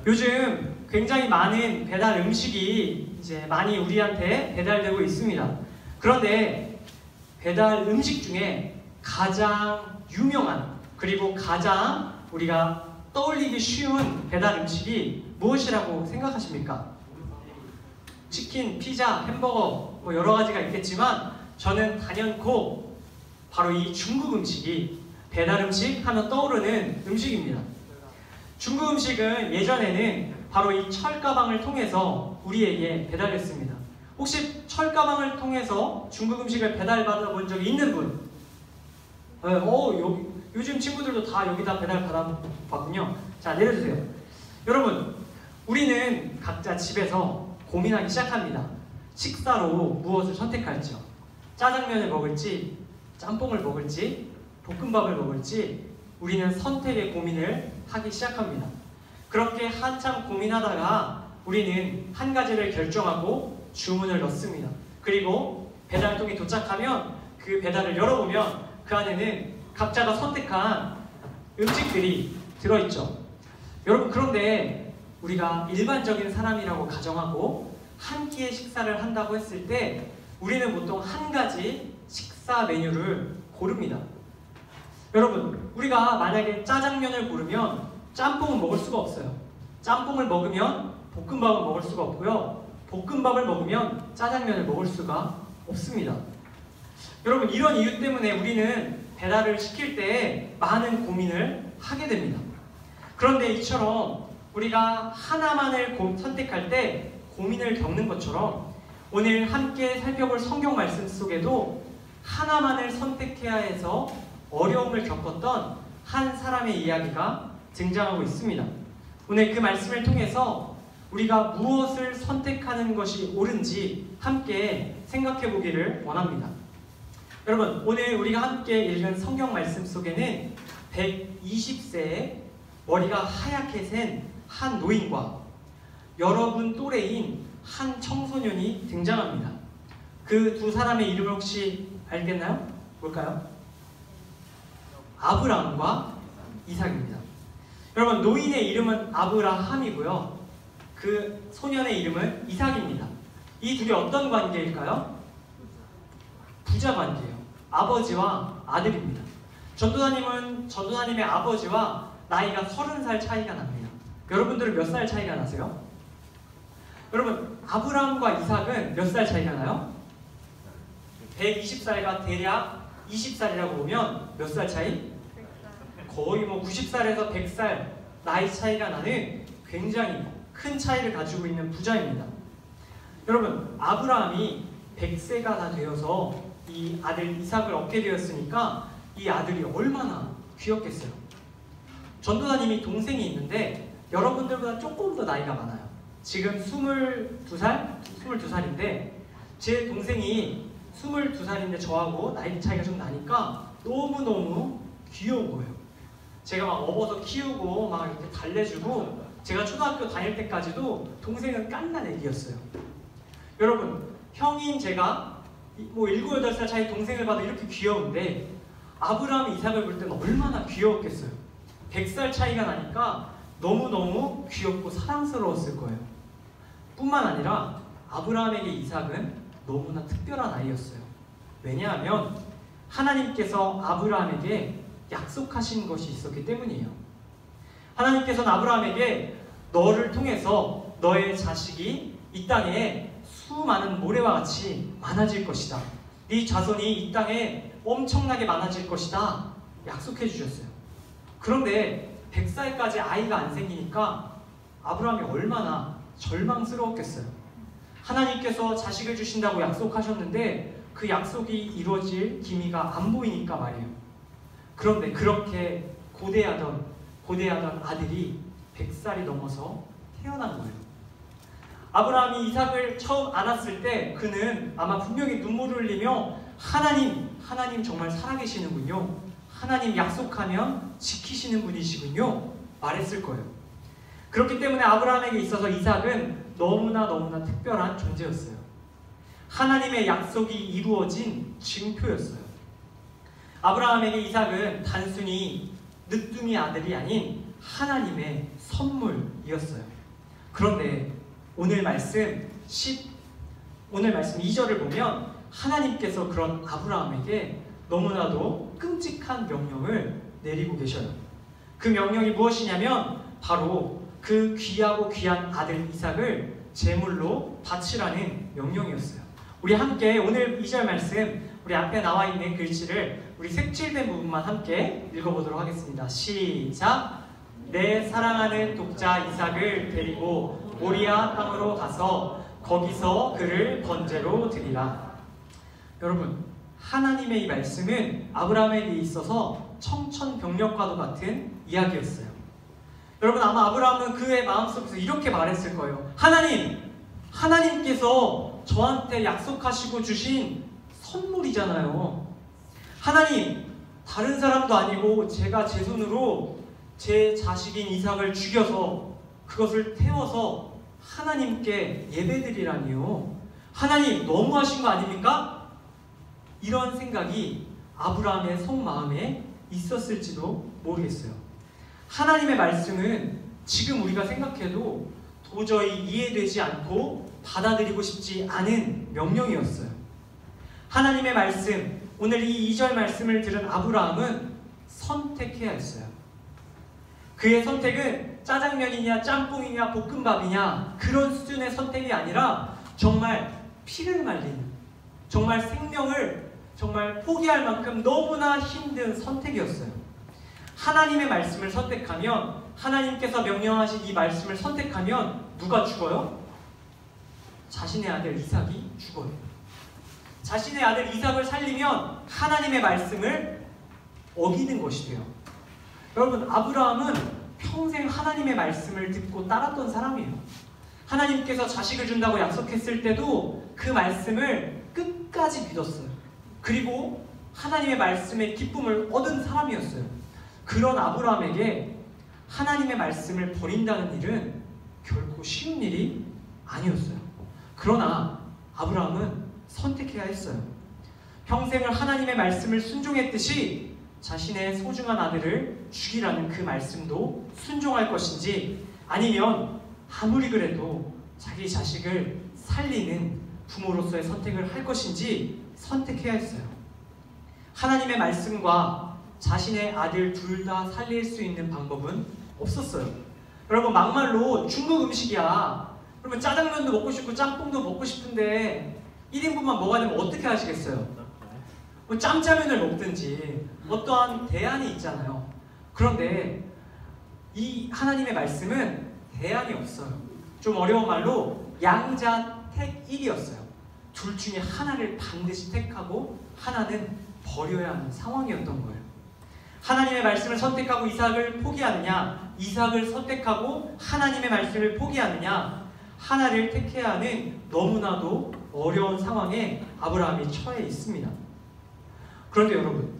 요즘 굉장히 많은 배달 음식이 이제 많이 우리한테 배달되고 있습니다. 그런데 배달 음식 중에 가장 유명한 그리고 가장 우리가 떠올리기 쉬운 배달 음식이 무엇이라고 생각하십니까? 치킨, 피자, 햄버거 뭐 여러 가지가 있겠지만 저는 단연코 바로 이 중국 음식이 배달 음식 하면 떠오르는 음식입니다. 중국 음식은 예전에는 바로 이 철가방을 통해서 우리에게 배달했습니다. 혹시 철가방을 통해서 중국 음식을 배달받아 본 적이 있는 분? 요즘 친구들도 다 여기다 배달 받아봤군요. 자, 내려주세요. 여러분, 우리는 각자 집에서 고민하기 시작합니다. 식사로 무엇을 선택할지요. 짜장면을 먹을지, 짬뽕을 먹을지, 볶음밥을 먹을지 우리는 선택의 고민을 하기 시작합니다. 그렇게 한참 고민하다가 우리는 한 가지를 결정하고 주문을 넣습니다. 그리고 배달통이 도착하면 그 배달을 열어보면 그 안에는 각자가 선택한 음식들이 들어있죠. 여러분, 그런데 우리가 일반적인 사람이라고 가정하고 한 끼의 식사를 한다고 했을 때 우리는 보통 한 가지 식사 메뉴를 고릅니다. 여러분, 우리가 만약에 짜장면을 고르면 짬뽕은 먹을 수가 없어요. 짬뽕을 먹으면 볶음밥은 먹을 수가 없고요. 볶음밥을 먹으면 짜장면을 먹을 수가 없습니다. 여러분, 이런 이유 때문에 우리는 배달을 시킬 때 많은 고민을 하게 됩니다. 그런데 이처럼 우리가 하나만을 선택할 때 고민을 겪는 것처럼 오늘 함께 살펴볼 성경 말씀 속에도 하나만을 선택해야 해서 어려움을 겪었던 한 사람의 이야기가 등장하고 있습니다. 오늘 그 말씀을 통해서 우리가 무엇을 선택하는 것이 옳은지 함께 생각해 보기를 원합니다. 여러분, 오늘 우리가 함께 읽은 성경 말씀 속에는 120세의 머리가 하얗게 센 한 노인과 여러분 또래인 한 청소년이 등장합니다. 그 두 사람의 이름을 혹시 알겠나요? 뭘까요? 아브라함과 이삭입니다. 여러분, 노인의 이름은 아브라함이고요. 그 소년의 이름은 이삭입니다. 이 둘이 어떤 관계일까요? 부자 관계예요. 아버지와 아들입니다. 전도사님의 아버지와 나이가 30살 차이가 납니다. 여러분들은 몇 살 차이가 나세요? 여러분, 아브라함과 이삭은 몇 살 차이가 나요? 120살과 대략 20살이라고 보면 몇 살 차이? 거의 뭐 90살에서 100살 나이 차이가 나는 굉장히 큰 차이를 가지고 있는 부자입니다. 여러분, 아브라함이 100세가 다 되어서 이 아들 이삭을 얻게 되었으니까 이 아들이 얼마나 귀엽겠어요. 전도사님이 동생이 있는데 여러분들보다 조금 더 나이가 많아요. 지금 22살인데 제 동생이 22살인데 저하고 나이 차이가 좀 나니까 너무너무 귀여운 거예요. 제가 막 업어서 키우고 막 이렇게 달래주고, 제가 초등학교 다닐 때까지도 동생은 깐난 애기였어요. 여러분, 형인 제가 뭐 7, 8살 차이 동생을 봐도 이렇게 귀여운데 아브라함, 이삭을 볼 때는 얼마나 귀여웠겠어요. 100살 차이가 나니까 너무너무 귀엽고 사랑스러웠을 거예요. 뿐만 아니라 아브라함에게 이삭은 너무나 특별한 아이였어요. 왜냐하면 하나님께서 아브라함에게 약속하신 것이 있었기 때문이에요. 하나님께서는 아브라함에게 너를 통해서 너의 자식이 이 땅에 수많은 모래와 같이 많아질 것이다. 네 자손이 이 땅에 엄청나게 많아질 것이다. 약속해 주셨어요. 그런데 100살까지 아이가 안 생기니까 아브라함이 얼마나 절망스러웠겠어요. 하나님께서 자식을 주신다고 약속하셨는데 그 약속이 이루어질 기미가 안 보이니까 말이에요. 그런데 그렇게 고대하던 아들이 100살이 넘어서 태어난 거예요. 아브라함이 이삭을 처음 안았을 때 그는 아마 분명히 눈물을 흘리며 하나님 정말 살아계시는군요. 하나님 약속하면 지키시는 분이시군요. 말했을 거예요. 그렇기 때문에 아브라함에게 있어서 이삭은 너무나 특별한 존재였어요. 하나님의 약속이 이루어진 증표였어요. 아브라함에게 이삭은 단순히 늦둥이 아들이 아닌 하나님의 선물이었어요. 그런데 오늘 말씀 2절을 보면 하나님께서 그런 아브라함에게 너무나도 끔찍한 명령을 내리고 계셔요. 그 명령이 무엇이냐면 바로 그 귀하고 귀한 아들 이삭을 제물로 바치라는 명령이었어요. 우리 함께 오늘 2절 말씀, 우리 앞에 나와 있는 글씨를 우리 색칠된 부분만 함께 읽어보도록 하겠습니다. 시작! 내 사랑하는 독자 이삭을 데리고 모리아 땅으로 가서 거기서 그를 번제로 드리라. 여러분, 하나님의 이 말씀은 아브라함에게 있어서 청천벽력과도 같은 이야기였어요. 여러분, 아마 아브라함은 그의 마음속에서 이렇게 말했을 거예요. 하나님께서 저한테 약속하시고 주신 선물이잖아요. 하나님, 다른 사람도 아니고 제가 제 손으로 제 자식인 이삭을 죽여서 그것을 태워서 하나님께 예배드리라니요. 하나님, 너무하신 거 아닙니까? 이런 생각이 아브라함의 속마음에 있었을지도 모르겠어요. 하나님의 말씀은 지금 우리가 생각해도 도저히 이해되지 않고 받아들이고 싶지 않은 명령이었어요. 하나님의 말씀, 오늘 이 2절 말씀을 들은 아브라함은 선택해야 했어요. 그의 선택은 짜장면이냐 짬뽕이냐 볶음밥이냐 그런 수준의 선택이 아니라 정말 피를 말리는, 정말 생명을 정말 포기할 만큼 너무나 힘든 선택이었어요. 하나님의 말씀을 선택하면, 하나님께서 명령하신 이 말씀을 선택하면 누가 죽어요? 자신의 아들 이삭이 죽어요. 자신의 아들 이삭을 살리면 하나님의 말씀을 어기는 것이 돼요. 여러분, 아브라함은 평생 하나님의 말씀을 듣고 따랐던 사람이에요. 하나님께서 자식을 준다고 약속했을 때도 그 말씀을 끝까지 믿었어요. 그리고 하나님의 말씀의 기쁨을 얻은 사람이었어요. 그런 아브라함에게 하나님의 말씀을 버린다는 일은 결코 쉬운 일이 아니었어요. 그러나 아브라함은 선택해야 했어요. 평생을 하나님의 말씀을 순종했듯이 자신의 소중한 아들을 죽이라는 그 말씀도 순종할 것인지, 아니면 아무리 그래도 자기 자식을 살리는 부모로서의 선택을 할 것인지 선택해야 했어요. 하나님의 말씀과 자신의 아들 둘 다 살릴 수 있는 방법은 없었어요. 여러분, 막말로 중국 음식이야, 그러면 짜장면도 먹고 싶고 짬뽕도 먹고 싶은데 1인분만 먹어야 되면 어떻게 하시겠어요? 뭐 짬짜면을 먹든지 어떠한 대안이 있잖아요. 그런데 이 하나님의 말씀은 대안이 없어요. 좀 어려운 말로 양자택일이었어요. 둘 중에 하나를 반드시 택하고 하나는 버려야 하는 상황이었던 거예요. 하나님의 말씀을 선택하고 이삭을 포기하느냐, 이삭을 선택하고 하나님의 말씀을 포기하느냐, 하나를 택해야 하는 너무나도 어려운 상황에 아브라함이 처해 있습니다. 그런데 여러분,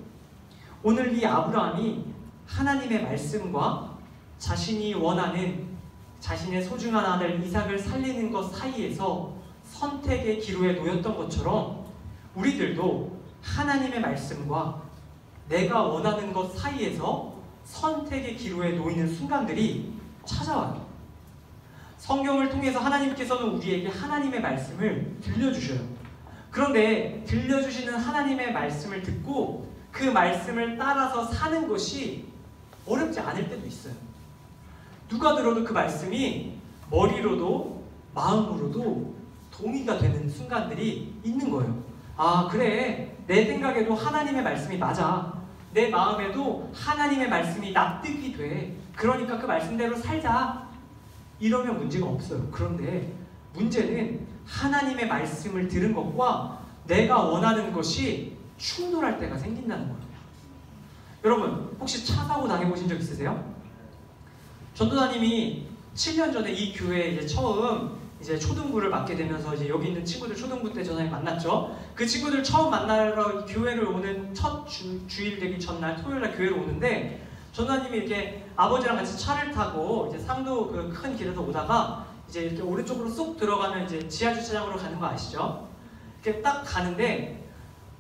오늘 이 아브라함이 하나님의 말씀과 자신이 원하는 자신의 소중한 아들 이삭을 살리는 것 사이에서 선택의 기로에 놓였던 것처럼 우리들도 하나님의 말씀과 내가 원하는 것 사이에서 선택의 기로에 놓이는 순간들이 찾아와요. 성경을 통해서 하나님께서는 우리에게 하나님의 말씀을 들려주셔요. 그런데 들려주시는 하나님의 말씀을 듣고 그 말씀을 따라서 사는 것이 어렵지 않을 때도 있어요. 누가 들어도 그 말씀이 머리로도 마음으로도 동의가 되는 순간들이 있는 거예요. 아, 그래, 내 생각에도 하나님의 말씀이 맞아. 내 마음에도 하나님의 말씀이 납득이 돼. 그러니까 그 말씀대로 살자. 이러면 문제가 없어요. 그런데 문제는 하나님의 말씀을 들은 것과 내가 원하는 것이 충돌할 때가 생긴다는 거예요. 여러분, 혹시 차 사고 당해보신 적 있으세요? 전도사님이 7년 전에 이 교회에 처음 초등부를 맡게 되면서 여기 있는 친구들 초등부 때 전화에 만났죠. 그 친구들 처음 만나러 교회를 오는 첫 주일 되기 전날 토요일날 교회를 오는데, 전도사님이 이렇게 아버지랑 같이 차를 타고 상도 그 큰 길에서 오다가 이렇게 오른쪽으로 쏙 들어가는 지하 주차장으로 가는 거 아시죠? 이렇게 딱 가는데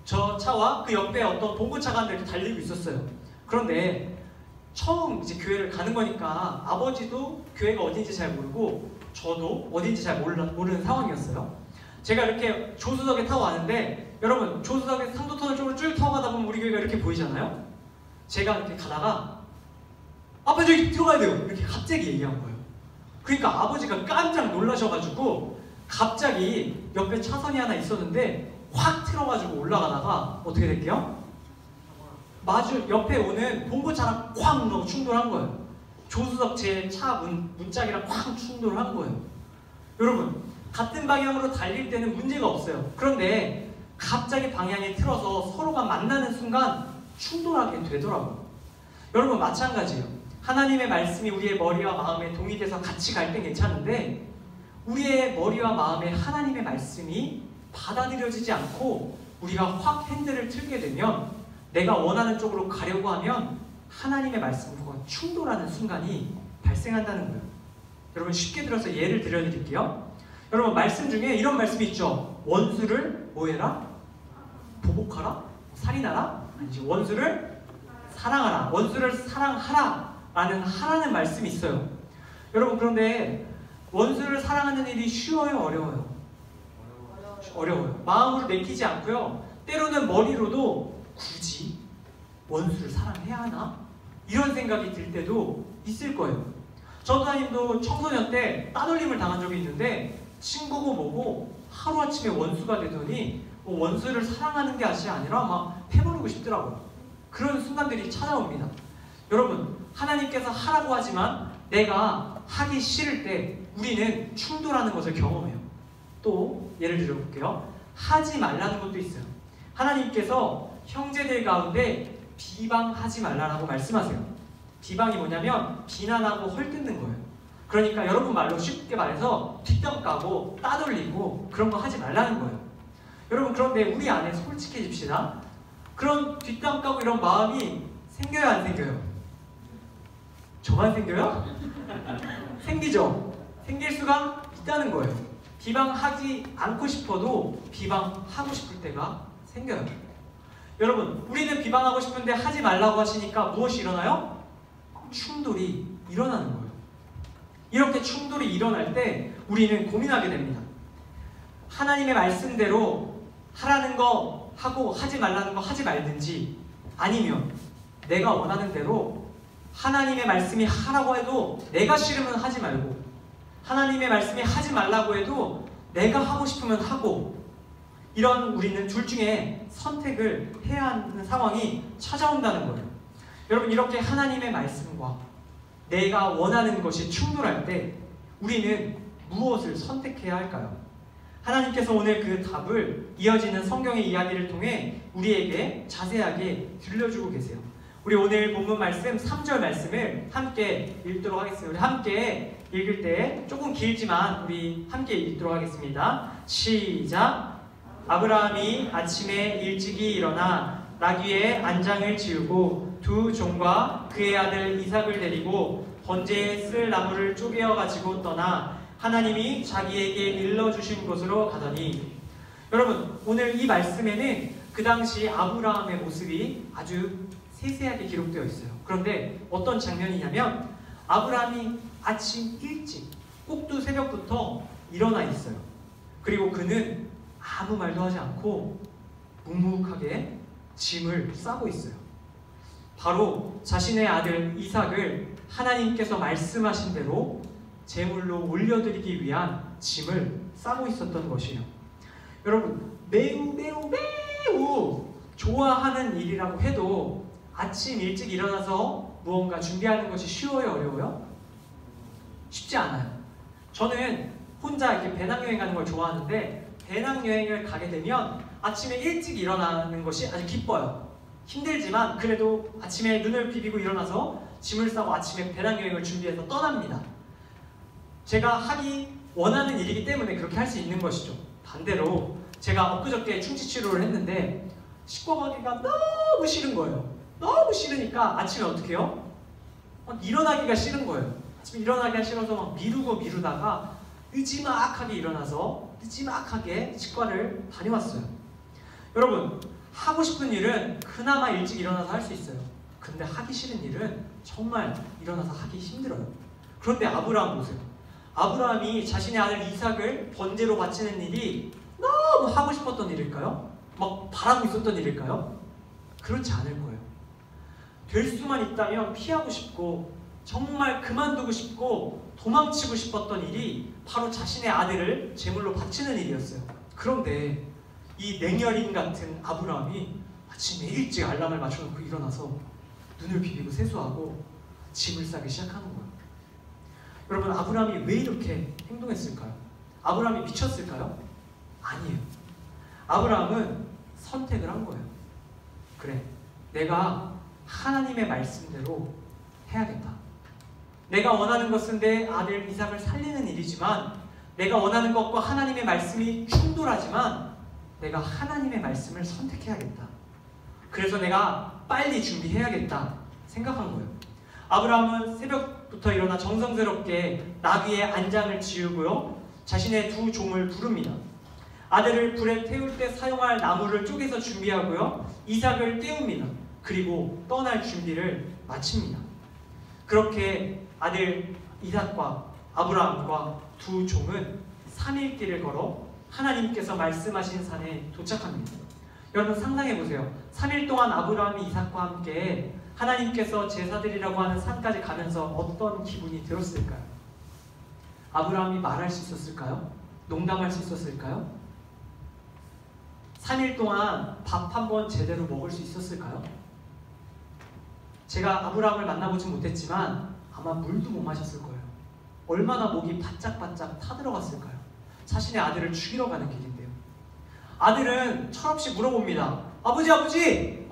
저 차와 그 옆에 어떤 봉고차가 이렇게 달리고 있었어요. 그런데 처음 이제 교회를 가는 거니까 아버지도 교회가 어딘지 잘 모르고 저도 어딘지 잘 모르는 상황이었어요. 제가 이렇게 조수석에 타고 가는데 여러분 조수석에 상도터널 쪽으로 쭉 타고 가다 보면 우리 교회가 이렇게 보이잖아요. 제가 이렇게 가다가 아빠 저기 들어가야 돼요 이렇게 갑자기 얘기한 거예요. 그러니까 아버지가 깜짝 놀라셔가지고 갑자기 옆에 차선이 하나 있었는데 확 틀어가지고 올라가다가 어떻게 될게요? 마주 옆에 오는 봉고차랑 쾅 넣고 충돌한 거예요. 조수석 제 차 문짝이랑 쾅 충돌한 거예요. 여러분 같은 방향으로 달릴 때는 문제가 없어요. 그런데 갑자기 방향이 틀어서 서로가 만나는 순간 충돌하게 되더라고요. 여러분 마찬가지예요. 하나님의 말씀이 우리의 머리와 마음에 동의돼서 같이 갈 땐 괜찮은데 우리의 머리와 마음에 하나님의 말씀이 받아들여지지 않고 우리가 확 핸들을 틀게 되면 내가 원하는 쪽으로 가려고 하면 하나님의 말씀과 충돌하는 순간이 발생한다는 거예요. 여러분 쉽게 들어서 예를 들어드릴게요. 여러분 말씀 중에 이런 말씀이 있죠. 원수를 뭐해라? 보복하라? 살인하라? 아니지 원수를 사랑하라. 원수를 사랑하라 라는 하라는 말씀이 있어요. 여러분 그런데 원수를 사랑하는 일이 쉬워요? 어려워요? 어려워요. 마음으로 내키지 않고요. 때로는 머리로도 굳이 원수를 사랑해야 하나? 이런 생각이 들 때도 있을 거예요. 전도사님도 청소년 때 따돌림을 당한 적이 있는데 친구고 뭐고 하루아침에 원수가 되더니 원수를 사랑하는 게 아니라 막 해버리고 싶더라고요. 그런 순간들이 찾아옵니다. 여러분 하나님께서 하라고 하지만 내가 하기 싫을 때 우리는 충돌하는 것을 경험해요. 또 예를 들어볼게요. 하지 말라는 것도 있어요. 하나님께서 형제들 가운데 비방하지 말라고 말씀하세요. 비방이 뭐냐면 비난하고 헐뜯는 거예요. 그러니까 여러분 말로 쉽게 말해서 뒷담 까고 따돌리고 그런 거 하지 말라는 거예요. 여러분 그런데 우리 안에 솔직해집시다. 그런 뒷담 까고 이런 마음이 생겨요 안 생겨요? 저만 생겨요? 생기죠? 생길 수가 있다는 거예요. 비방하지 않고 싶어도 비방하고 싶을 때가 생겨요. 여러분 우리는 비방하고 싶은데 하지 말라고 하시니까 무엇이 일어나요? 충돌이 일어나는 거예요. 이렇게 충돌이 일어날 때 우리는 고민하게 됩니다. 하나님의 말씀대로 하라는 거 하고 하지 말라는 거 하지 말든지 아니면 내가 원하는 대로 하나님의 말씀이 하라고 해도 내가 싫으면 하지 말고 하나님의 말씀이 하지 말라고 해도 내가 하고 싶으면 하고 이런 우리는 둘 중에 선택을 해야 하는 상황이 찾아온다는 거예요. 여러분 이렇게 하나님의 말씀과 내가 원하는 것이 충돌할 때 우리는 무엇을 선택해야 할까요? 하나님께서 오늘 그 답을 이어지는 성경의 이야기를 통해 우리에게 자세하게 들려주고 계세요. 우리 오늘 본문 말씀 3절 말씀을 함께 읽도록 하겠습니다. 우리 함께 읽을 때 조금 길지만 우리 함께 읽도록 하겠습니다. 시작! 아브라함이 아침에 일찍이 일어나 나귀의 안장을 지우고 두 종과 그의 아들 이삭을 데리고 번제에 쓸 나무를 쪼개어 가지고 떠나 하나님이 자기에게 일러주신 곳으로 가더니 여러분 오늘 이 말씀에는 그 당시 아브라함의 모습이 아주 세세하게 기록되어 있어요. 그런데 어떤 장면이냐면 아브라함이 아침 일찍 꼭두 새벽부터 일어나 있어요. 그리고 그는 아무 말도 하지 않고 묵묵하게 짐을 싸고 있어요. 바로 자신의 아들 이삭을 하나님께서 말씀하신 대로 제물로 올려드리기 위한 짐을 싸고 있었던 것이에요. 여러분 매우 좋아하는 일이라고 해도 아침 일찍 일어나서 무언가 준비하는 것이 쉬워요? 어려워요? 쉽지 않아요. 저는 혼자 이렇게 배낭여행 가는 걸 좋아하는데 배낭여행을 가게 되면 아침에 일찍 일어나는 것이 아주 기뻐요. 힘들지만 그래도 아침에 눈을 비비고 일어나서 짐을 싸고 아침에 배낭여행을 준비해서 떠납니다. 제가 하기 원하는 일이기 때문에 그렇게 할 수 있는 것이죠. 반대로 제가 엊그저께 충치치료를 했는데 치과 가기가 너무 싫은 거예요. 너무 싫으니까 아침에 어떻게 해요? 일어나기가 싫은 거예요. 아침에 일어나기가 싫어서 막 미루다가 느지막하게 일어나서 느지막하게 치과를 다녀왔어요. 여러분 하고 싶은 일은 그나마 일찍 일어나서 할 수 있어요. 근데 하기 싫은 일은 정말 일어나서 하기 힘들어요. 그런데 아브라함 보세요. 아브라함이 자신의 아들 이삭을 번제로 바치는 일이 너무 하고 싶었던 일일까요? 막 바라고 있었던 일일까요? 그렇지 않을 거예요. 될 수만 있다면 피하고 싶고 정말 그만두고 싶고 도망치고 싶었던 일이 바로 자신의 아들을 제물로 바치는 일이었어요. 그런데 이 냉혈인 같은 아브라함이 아침에 일찍 알람을 맞춰놓고 일어나서 눈을 비비고 세수하고 짐을 싸기 시작하는 거예요. 여러분, 아브라함이 왜 이렇게 행동했을까요? 아브라함이 미쳤을까요? 아니에요. 아브라함은 선택을 한 거예요. 그래, 내가 하나님의 말씀대로 해야겠다. 내가 원하는 것은 내 아들 이삭을 살리는 일이지만, 내가 원하는 것과 하나님의 말씀이 충돌하지만 내가 하나님의 말씀을 선택해야겠다. 그래서 내가 빨리 준비해야겠다 생각한 거예요. 아브라함은 새벽부터 일어나 정성스럽게 나귀의 안장을 지우고요, 자신의 두 종을 부릅니다. 아들을 불에 태울 때 사용할 나무를 쪼개서 준비하고요, 이삭을 떼웁니다. 그리고 떠날 준비를 마칩니다. 그렇게 아들 이삭과 아브라함과 두 종은 3일 길을 걸어 하나님께서 말씀하신 산에 도착합니다. 여러분 상상해보세요. 3일 동안 아브라함이 이삭과 함께 하나님께서 제사드리라고 하는 산까지 가면서 어떤 기분이 들었을까요? 아브라함이 말할 수 있었을까요? 농담할 수 있었을까요? 3일 동안 밥 한 번 제대로 먹을 수 있었을까요? 제가 아브라함을 만나보진 못했지만 아마 물도 못 마셨을 거예요. 얼마나 목이 바짝바짝 타들어갔을까요? 자신의 아들을 죽이러 가는 길인데요. 아들은 철없이 물어봅니다. 아버지!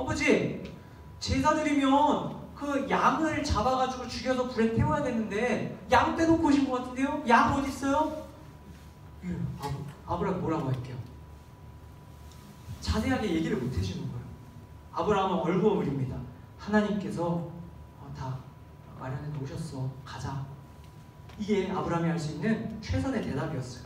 제사 드리면 그 양을 잡아가지고 죽여서 불에 태워야 되는데 양 빼놓고 오신 것 같은데요? 양 어디 있어요? 예, 아브라함 뭐라고 할게요? 자세하게 얘기를 못 해주는 거예요. 아브라함은 얼버무립니다. 하나님께서 다 마련해 놓으셨어. 가자. 이게 아브라함이 할 수 있는 최선의 대답이었어요.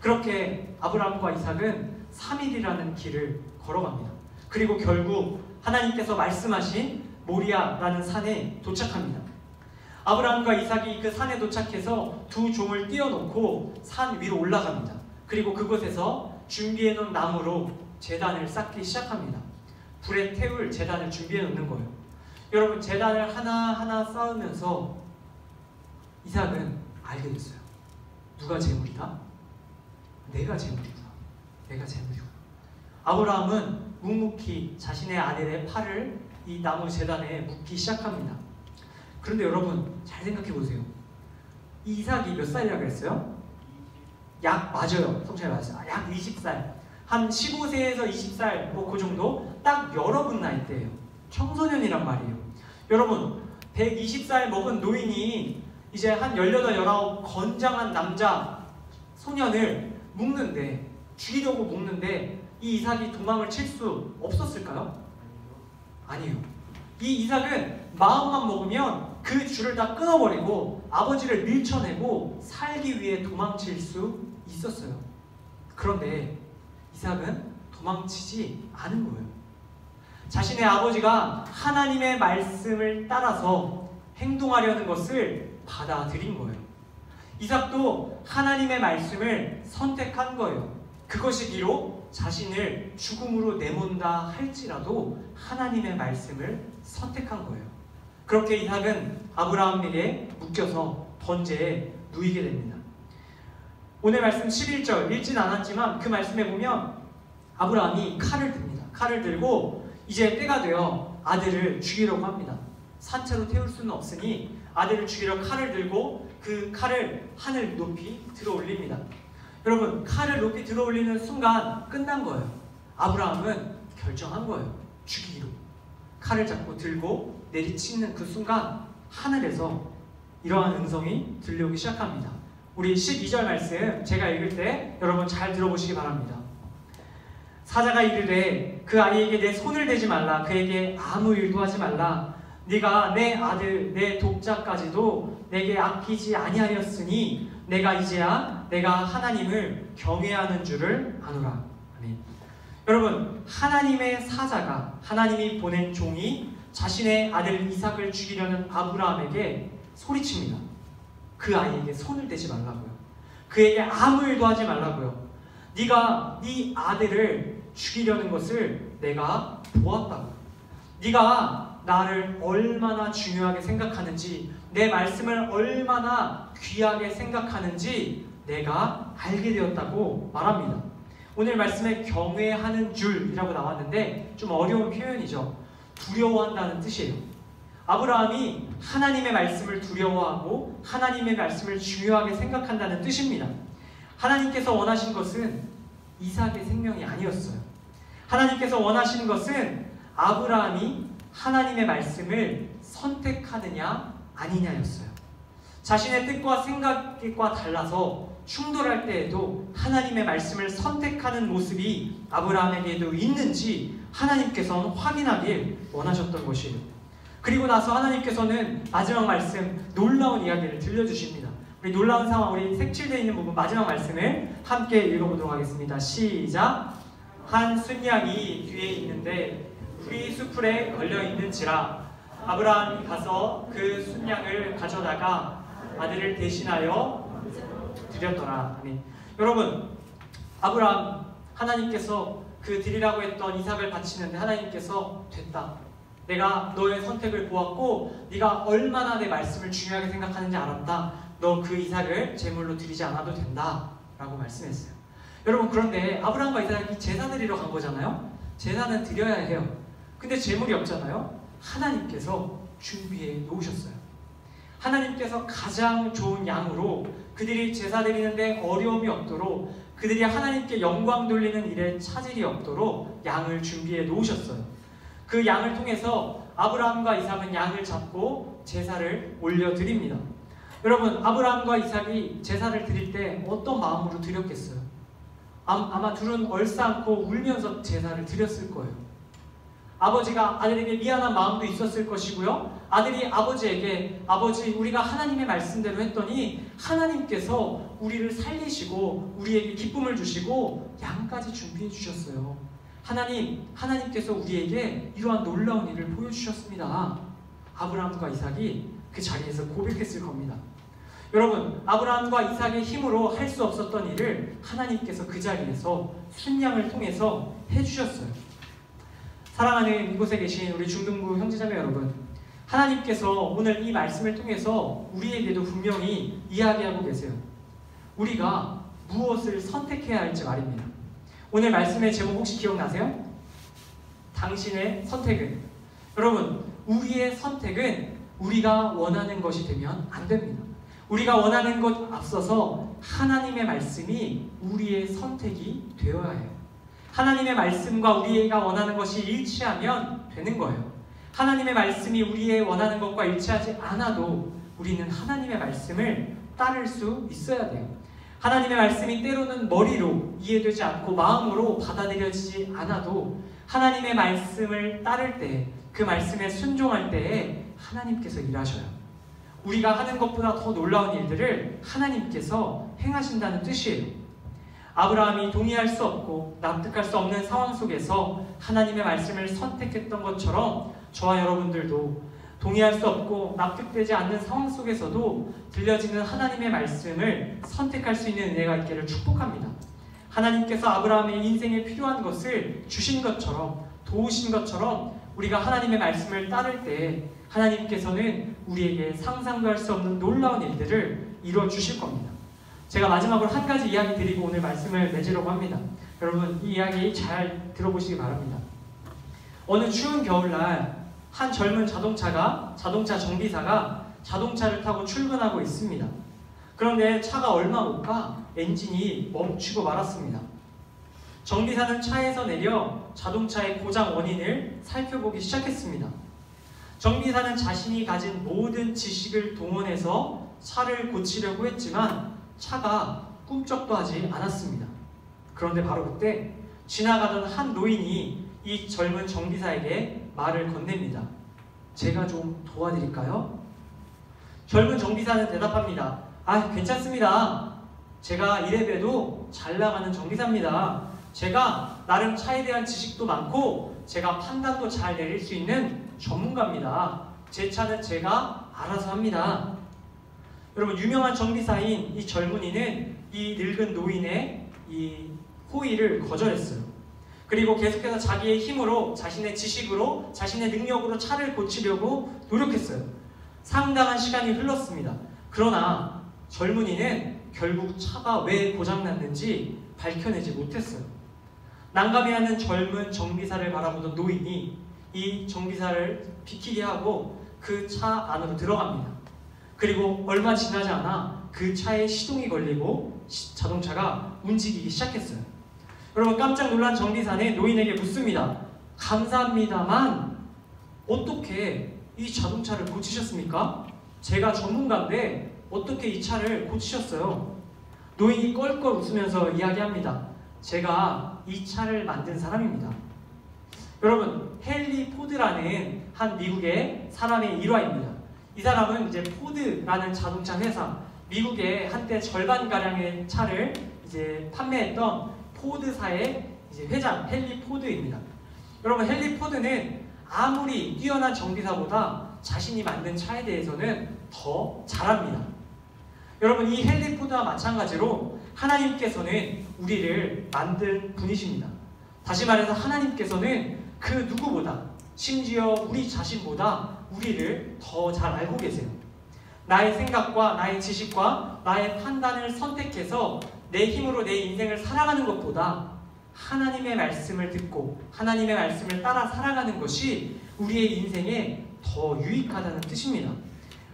그렇게 아브라함과 이삭은 3일이라는 길을 걸어갑니다. 그리고 결국 하나님께서 말씀하신 모리아라는 산에 도착합니다. 아브라함과 이삭이 그 산에 도착해서 두 종을 띄워놓고 산 위로 올라갑니다. 그리고 그곳에서 준비해놓은 나무로 제단을 쌓기 시작합니다. 불에 태울 제단을 준비해놓는 거예요. 여러분, 제단을 하나하나 쌓으면서 이삭은 알게 됐어요. 누가 제물이다? 내가 제물이구나. 내가 제물이구나. 아브라함은 묵묵히 자신의 아들의 팔을 이 나무 제단에 묶기 시작합니다. 그런데 여러분 잘 생각해 보세요. 이 이삭이 몇 살이라고 그랬어요? 맞아요. 성찬이 맞았어요. 약 20살. 한 15세에서 20살 뭐 그 정도? 딱 여러분 나이대예요. 청소년이란 말이에요. 여러분 120살 먹은 노인이 이제 한 18, 19 건장한 남자 소년을 묶는데, 죽이려고 묶는데 이 이삭이 도망을 칠 수 없었을까요? 아니에요. 이 이삭은 마음만 먹으면 그 줄을 다 끊어버리고 아버지를 밀쳐내고 살기 위해 도망칠 수 있었어요. 그런데 이삭은 도망치지 않은 거예요. 자신의 아버지가 하나님의 말씀을 따라서 행동하려는 것을 받아들인 거예요. 이삭도 하나님의 말씀을 선택한 거예요. 그것이 비록 자신을 죽음으로 내몬다 할지라도 하나님의 말씀을 선택한 거예요. 그렇게 이삭은 아브라함에게 묶여서 번제에 누이게 됩니다. 오늘 말씀 11절 읽진 않았지만 그 말씀에 보면 아브라함이 칼을 듭니다. 칼을 들고 이제 때가 되어 아들을 죽이려고 합니다. 산채로 태울 수는 없으니 아들을 죽이려 칼을 들고 그 칼을 하늘 높이 들어 올립니다. 여러분, 칼을 높이 들어 올리는 순간 끝난 거예요. 아브라함은 결정한 거예요. 죽이기로. 칼을 잡고 들고 내리치는 그 순간 하늘에서 이러한 음성이 들려오기 시작합니다. 우리 12절 말씀 제가 읽을 때 여러분 잘 들어보시기 바랍니다. 사자가 이르되 그 아이에게 내 손을 대지 말라. 그에게 아무 일도 하지 말라. 네가 내 아들 내 독자까지도 내게 아끼지 아니하였으니 내가 이제야 내가 하나님을 경외하는 줄을 아노라. 아멘. 여러분, 하나님의 사자가, 하나님이 보낸 종이 자신의 아들 이삭을 죽이려는 아브라함에게 소리칩니다. 그 아이에게 손을 대지 말라고요. 그에게 아무 일도 하지 말라고요. 네가 네 아들을 죽이려는 것을 내가 보았다고. 네가 나를 얼마나 중요하게 생각하는지, 내 말씀을 얼마나 귀하게 생각하는지 내가 알게 되었다고 말합니다. 오늘 말씀에 경외하는 줄이라고 나왔는데 좀 어려운 표현이죠. 두려워한다는 뜻이에요. 아브라함이 하나님의 말씀을 두려워하고 하나님의 말씀을 중요하게 생각한다는 뜻입니다. 하나님께서 원하신 것은 이삭의 생명이 아니었어요. 하나님께서 원하시는 것은 아브라함이 하나님의 말씀을 선택하느냐 아니냐였어요. 자신의 뜻과 생각과 달라서 충돌할 때에도 하나님의 말씀을 선택하는 모습이 아브라함에게도 있는지 하나님께서는 확인하길 원하셨던 것이에요. 그리고 나서 하나님께서는 마지막 말씀, 놀라운 이야기를 들려주십니다. 우리 놀라운 상황, 우리 색칠되어 있는 부분 마지막 말씀을 함께 읽어보도록 하겠습니다. 시작! 한 순양이 뒤에 있는데 풀이 수풀에 걸려있는지라 아브라함이 가서 그 순양을 가져다가 아들을 대신하여 드렸더라. 아멘. 여러분, 아브라함, 하나님께서 그 드리라고 했던 이삭을 바치는데 하나님께서 됐다. 내가 너의 선택을 보았고 네가 얼마나 내 말씀을 중요하게 생각하는지 알았다. 너 그 이삭을 제물로 드리지 않아도 된다 라고 말씀했어요. 여러분, 그런데 아브라함과 이삭이 제사 드리러 간 거잖아요. 제사는 드려야 해요. 근데 제물이 없잖아요. 하나님께서 준비해 놓으셨어요. 하나님께서 가장 좋은 양으로 그들이 제사 드리는데 어려움이 없도록, 그들이 하나님께 영광 돌리는 일에 차질이 없도록 양을 준비해 놓으셨어요. 그 양을 통해서 아브라함과 이삭은 양을 잡고 제사를 올려드립니다. 여러분, 아브라함과 이삭이 제사를 드릴 때 어떤 마음으로 드렸겠어요? 아마 둘은 얼싸안고 울면서 제사를 드렸을 거예요. 아버지가 아들에게 미안한 마음도 있었을 것이고요. 아들이 아버지에게, 아버지, 우리가 하나님의 말씀대로 했더니 하나님께서 우리를 살리시고 우리에게 기쁨을 주시고 양까지 준비해 주셨어요. 하나님께서 우리에게 이러한 놀라운 일을 보여주셨습니다. 아브라함과 이삭이 그 자리에서 고백했을 겁니다. 여러분, 아브라함과 이삭의 힘으로 할 수 없었던 일을 하나님께서 그 자리에서 순양을 통해서 해주셨어요. 사랑하는 이곳에 계신 우리 중등부 형제자매 여러분, 하나님께서 오늘 이 말씀을 통해서 우리에게도 분명히 이야기하고 계세요. 우리가 무엇을 선택해야 할지 말입니다. 오늘 말씀의 제목 혹시 기억나세요? 당신의 선택은. 여러분, 우리의 선택은 우리가 원하는 것이 되면 안 됩니다. 우리가 원하는 것 앞서서 하나님의 말씀이 우리의 선택이 되어야 해요. 하나님의 말씀과 우리가 원하는 것이 일치하면 되는 거예요. 하나님의 말씀이 우리의 원하는 것과 일치하지 않아도 우리는 하나님의 말씀을 따를 수 있어야 돼요. 하나님의 말씀이 때로는 머리로 이해되지 않고 마음으로 받아들여지지 않아도 하나님의 말씀을 따를 때, 그 말씀에 순종할 때에 하나님께서 일하셔요. 우리가 하는 것보다 더 놀라운 일들을 하나님께서 행하신다는 뜻이에요. 아브라함이 동의할 수 없고 납득할 수 없는 상황 속에서 하나님의 말씀을 선택했던 것처럼 저와 여러분들도 동의할 수 없고 납득되지 않는 상황 속에서도 들려지는 하나님의 말씀을 선택할 수 있는 은혜가 있기를 축복합니다. 하나님께서 아브라함의 인생에 필요한 것을 주신 것처럼, 도우신 것처럼 우리가 하나님의 말씀을 따를 때 하나님께서는 우리에게 상상도 할 수 없는 놀라운 일들을 이루어 주실 겁니다. 제가 마지막으로 한 가지 이야기 드리고 오늘 말씀을 맺으려고 합니다. 여러분, 이 이야기 잘 들어보시기 바랍니다. 어느 추운 겨울날 한 젊은 자동차 정비사가 자동차를 타고 출근하고 있습니다. 그런데 차가 얼마 못 가 엔진이 멈추고 말았습니다. 정비사는 차에서 내려 자동차의 고장 원인을 살펴보기 시작했습니다. 정비사는 자신이 가진 모든 지식을 동원해서 차를 고치려고 했지만 차가 꿈쩍도 하지 않았습니다. 그런데 바로 그때 지나가던 한 노인이 이 젊은 정비사에게 말을 건넵니다. 제가 좀 도와드릴까요? 젊은 정비사는 대답합니다. 괜찮습니다. 제가 이래봬도 잘 나가는 정비사입니다. 제가 나름 차에 대한 지식도 많고 제가 판단도 잘 내릴 수 있는 전문가입니다. 제 차는 제가 알아서 합니다. 여러분, 유명한 정비사인 이 젊은이는 이 늙은 노인의 이 호의를 거절했어요. 그리고 계속해서 자기의 힘으로, 자신의 지식으로, 자신의 능력으로 차를 고치려고 노력했어요. 상당한 시간이 흘렀습니다. 그러나 젊은이는 결국 차가 왜 고장났는지 밝혀내지 못했어요. 난감해하는 젊은 정비사를 바라보던 노인이 이 정비사를 비키게 하고 그 차 안으로 들어갑니다. 그리고 얼마 지나지 않아 그 차에 시동이 걸리고 자동차가 움직이기 시작했어요. 여러분, 깜짝 놀란 정비사는 노인에게 묻습니다. 감사합니다만 어떻게 이 자동차를 고치셨습니까? 제가 전문가인데 어떻게 이 차를 고치셨어요? 노인이 껄껄 웃으면서 이야기합니다. 제가 이 차를 만든 사람입니다. 여러분, 헨리 포드라는 한 미국의 사람의 일화입니다. 이 사람은 이제 포드라는 자동차 회사, 미국의 한때 절반가량의 차를 이제 판매했던 포드사의 이제 회장 헨리 포드입니다. 여러분, 헨리 포드는 아무리 뛰어난 정비사보다 자신이 만든 차에 대해서는 더 잘합니다. 여러분, 이 헨리 포드와 마찬가지로 하나님께서는 우리를 만든 분이십니다. 다시 말해서 하나님께서는 그 누구보다, 심지어 우리 자신보다 우리를 더 잘 알고 계세요. 나의 생각과 나의 지식과 나의 판단을 선택해서 내 힘으로 내 인생을 살아가는 것보다 하나님의 말씀을 듣고 하나님의 말씀을 따라 살아가는 것이 우리의 인생에 더 유익하다는 뜻입니다.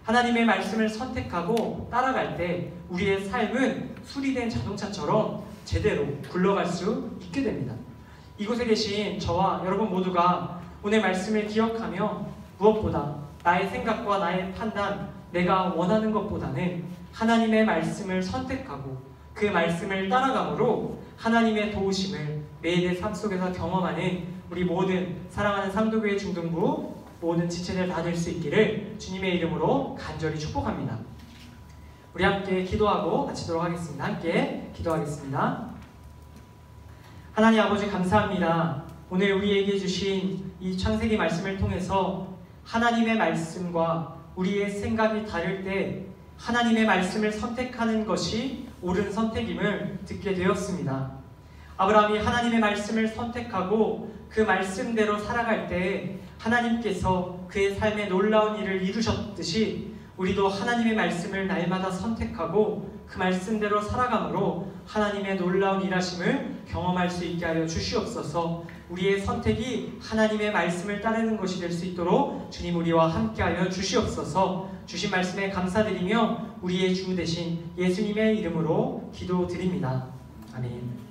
하나님의 말씀을 선택하고 따라갈 때 우리의 삶은 수리된 자동차처럼 제대로 굴러갈 수 있게 됩니다. 이곳에 계신 저와 여러분 모두가 오늘 말씀을 기억하며 무엇보다 나의 생각과 나의 판단, 내가 원하는 것보다는 하나님의 말씀을 선택하고 그 말씀을 따라감으로 하나님의 도우심을 매일의 삶 속에서 경험하는 우리 모든 사랑하는 상도교회 중등부 모든 지체들 다 될 수 있기를 주님의 이름으로 간절히 축복합니다. 우리 함께 기도하고 마치도록 하겠습니다. 함께 기도하겠습니다. 하나님 아버지, 감사합니다. 오늘 우리에게 주신 이 창세기 말씀을 통해서 하나님의 말씀과 우리의 생각이 다를 때 하나님의 말씀을 선택하는 것이 옳은 선택임을 듣게 되었습니다. 아브라함이 하나님의 말씀을 선택하고 그 말씀대로 살아갈 때 하나님께서 그의 삶에 놀라운 일을 이루셨듯이 우리도 하나님의 말씀을 날마다 선택하고 그 말씀대로 살아감으로 하나님의 놀라운 일하심을 경험할 수 있게 하여 주시옵소서. 우리의 선택이 하나님의 말씀을 따르는 것이 될 수 있도록 주님 우리와 함께하여 주시옵소서. 주신 말씀에 감사드리며 우리의 주 되신 예수님의 이름으로 기도드립니다. 아멘.